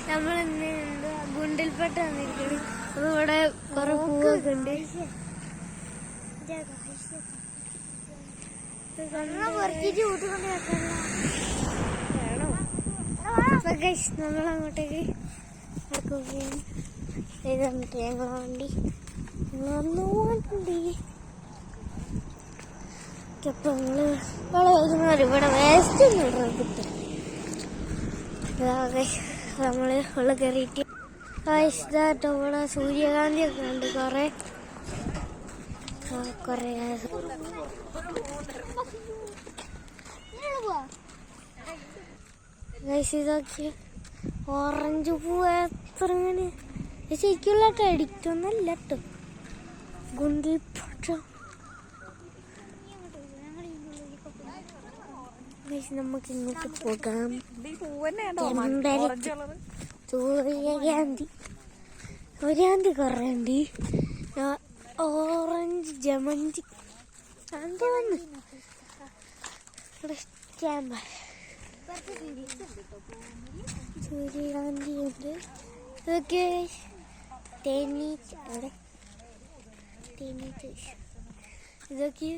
നമ്മളിന്ന് ഗുണ്ടിൽപ്പെട്ട് വന്നിരിക്കുന്നു. അപ്പൊ ഇവിടെ കുറെ പൂവൊക്കെ ഉണ്ട്. നമ്മളങ്ങോട്ടേക്ക് നടക്കുകയാണ്. ഞങ്ങളെ വണ്ടി വണ്ടി അപ്പൊ ഞങ്ങള് ഇവിടെ വേസ്റ്റ് ഒന്നും കിട്ടും. നമ്മള് ഉള്ള കയറിയിട്ട് ഇതാട്ടോ ഇവിടെ സൂര്യകാന്തി ഒക്കെ ഉണ്ട് കൊറേ ഇതൊക്കെ ഓറഞ്ച് പൂവ് എത്ര ഇങ്ങനെ ശരിക്കുള്ളൊക്കെ അടിക്കൊന്നല്ല കേട്ടോ. ഗുണ്ടിൽപ്പെട്ട നമുക്ക് ഇങ്ങോട്ട് പോകാം. സൂര്യകാന്തി കുറെ ഉണ്ട്. ഓറഞ്ച് ജമന്തി വന്ന് സൂര്യകാന്തി ഉണ്ട്. ഇതൊക്കെ തേനീച്ച അവിടെ തേനീച്ച ഇതൊക്കെ